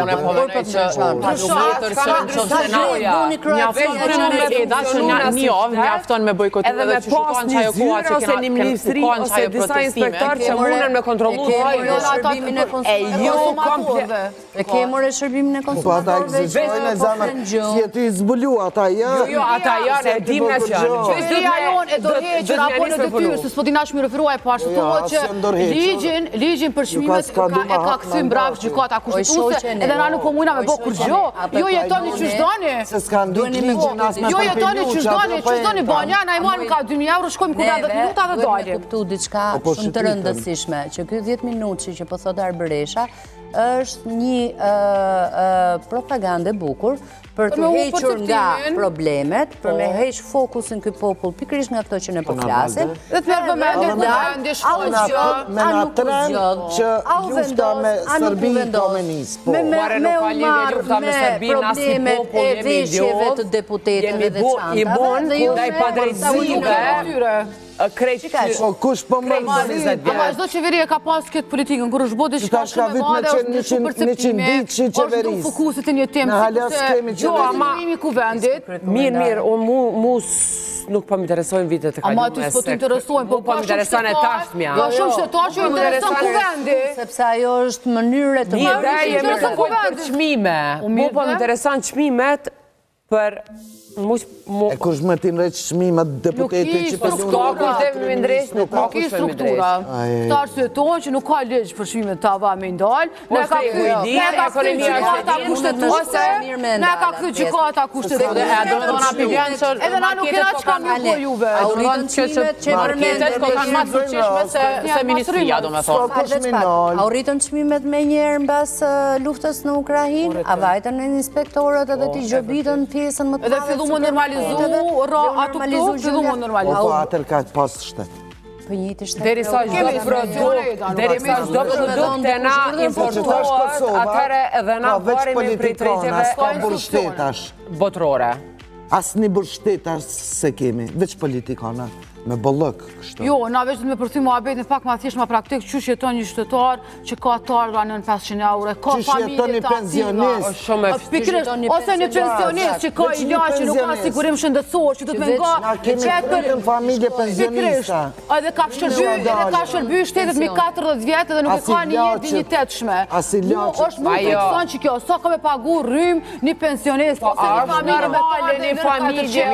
Unë po mendoj që patjetër që scenaria një javë mjafton me bojkotuar edhe me pas një zyrë ose një ministri ose disa inspektor që munden me kontrollu e kemur e shërbimin e konsumatorëve si e ti zbulu ata janë. Jo, ata janë, e dim në që janë. E dorëhequr apo në detyrë, se s'po di nash mi referuaj po ashtu që ligjin për çmimet e ka kthyer mbrapa gjykata kushtetuese, edhe na nuk po mundna me bë kurrë. Jo jetoni çu doni. Se s'kan dy ligjin as me. Jo jetoni çu doni banja, na I marrim ka 2000 euro, shkojmë ku 10 minuta dhe dalim. Kuptu diçka shumë të rëndësishme, që ky 10 minutë që po thot Arbëresha është një propagandë bukur për të hequr nga problemet, për me heq fokusin ky popull pikërisht nga ato që ne po flasim. Dhe të merr vëmendje që me na trend që lufta me Serbinë ka me nis. Me probleme e veshjeve të deputetëve dhe çantave. I bon ndaj padrejtësive. Kush po më nëzit? Ama çdo qeveri e ka pas këtë politikën, kur është bërë diçka shumë e madhe, është në perceptime, është në fokusit e një temë, jo, ama ku vendit. Mirë, mu nuk po më interesojnë vitet e kaluara. Ama ty s'po të interesojnë, po më interesojnë e tashtmja. Jo, shumë shtetar që intereson ku vendi. Sepse ajo është mënyrë të Një ide jemi të folë për çmime. Mu po më interesojnë çmimet për E kush më ti ndreq çmimet deputetit që për Nuk ka kush dhe struktura. Këta arsyetohen që nuk ka ligj për çmimet të ava me ndalë. Ne ka kthy gjykata kushtetuese. Edhe na nuk kena çka më po juve. Auritën çmimet që marketet ko kanë më të fuqishme se ministria, domethënë. Auritën çmimet më njëherë mbas luftës në Ukrainë, a vajtën në inspektorët edhe ti gjobitën pjesën më të madhe. Fillumë normalizu, ato këtu, fillumë normalizu. Po atër ka pas shtet. Për njëti shtet. Derisa çdo produkt e na importohet, atëherë edhe na varim prej tregeve botërore. Asnjë bështet se kemi, veç politikana. Me bollëk kështu. Jo, na veç me përthy muhabetin pak ma thjesht ma praktik, qysh jeton një shtetar që ka të ardha në 500 euro, ka familje të ativa. Pikërisht, ose një pensionist që ka ilaç që nuk ka sigurim shëndetësor, që do të më nga... Na kemi në familje pensionista. Edhe ka shërby shtetet mi 40 vjetë dhe nuk e ka një jetë dinjitetshme. Është mund të këson që kjo, sa ka me pagu rrym një pensionist, ose një familje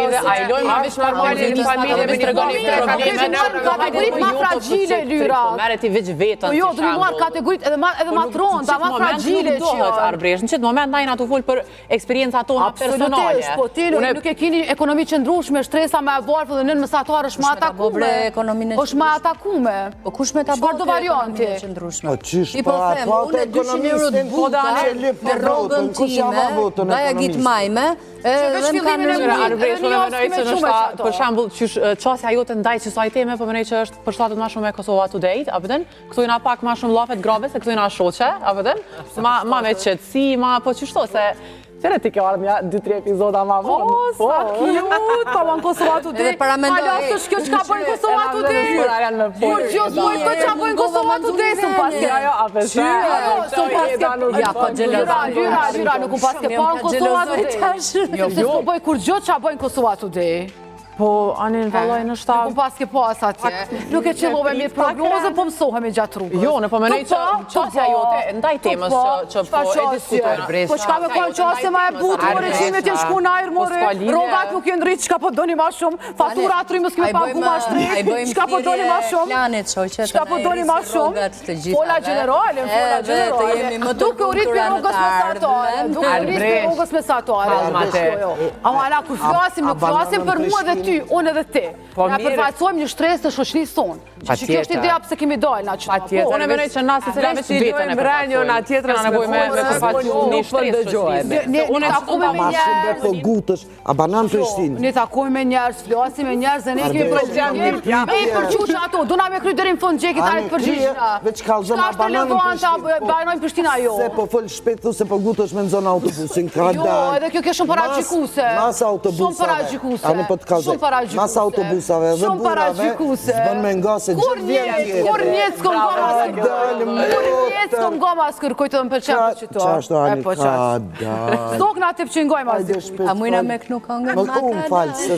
kategoritë ma fragile lyra. Merret I veç vetën. Jo, do më marr kategoritë edhe ma tronda, ma fragile që Arbëresh. Në çet moment na jena të fol për eksperjencat tona personale. Absolutisht, po ti nuk e keni ekonomi qëndrueshme, shtresa me varfër dhe nën mesatar është më atakume. Është më atakume. Po kush me ta bëj varianti qëndrueshme? Po çish po ato ekonomistin po dalë me rrogën time, baja git majme. Për shembull, çësia jote ndaj kësaj teme, po mendoj që është përshtatet më shumë me Kosova Today, apo den? Këtu jena pak më shumë llafet grave se këtu jena shoqe, apo den? Ma me qetësi, po çështo se Qëre ti ke ardhë 2-3 epizoda ma vonë? O, sa cute, pa në Kosova Today. Hala, së shkjo që ka bojnë Kosova Today. Por gjos bojnë të që bojnë Kosova Today, së paske. Së paske. Ja, pa gjelëra. Lyra, nuk paske pa në Kosova Today. Se s'po bojnë kur gjot që bojnë Kosova Today. Po, anin vallaj në shtab. Nuk paske pas atje. Nuk e qëllove me prognoze, po mësohemi gjatë rrugës. Jo, në përmenej që qasja jote, ndaj temës që po e diskutojnë. Po qka me konë qasje ma e butë, more qimet jenë shku në ajrë, more rogat nuk jenë rritë, qka po doni ma shumë, fatura atërimës këmi pagu ma shtrejt, qka po doni ma shumë, qka po doni ma shumë, fola generale, duke u rritë për rrugës mesatare, duke u rritë për rrugës mesatare. Ama ala, kur flasim, nuk flasim për mua dhe ty, unë edhe ti. Na përfaqësojmë një shtres të shoqërisë tonë. Që kjo është ideja pse kemi dalë na qëta. Unë mendoj që na secila me vetën e përfaqësojmë na tjetër na nevojë me përfaqësim një shtres shoqërisë. Unë takojmë me njerëz, po gutësh, a banan Prishtinë. Ne takojmë me njerëz, flasim me njerëz dhe ne kemi problem. Me I përçuç ato, do na me kry deri në fund xhekit tani të përgjithshme. Veç kallzon a banan Prishtinë. Banojmë Prishtina jo. Se po fol shpejt thu se po gutesh me nxon autobusin. Jo, edhe kjo ke shumë paragjikuese. Masa autobusit. Shumë paragjikuese. Ani po të kallzon. shumë paragjykuse. Mas autobusave dhe Shumë burave, paragjykuse. zbën me nga se Kur gjithë vjen tjetër. Kur njëtë s'kom go maskër. Dalë më Kur njëtë s'kom go maskër, kujtë dhe më përqenë të qëto. Qashtu ani ka dalë. Stokna të pëqingoj maskër. A mujna me kënu këngën Më ku më falë, se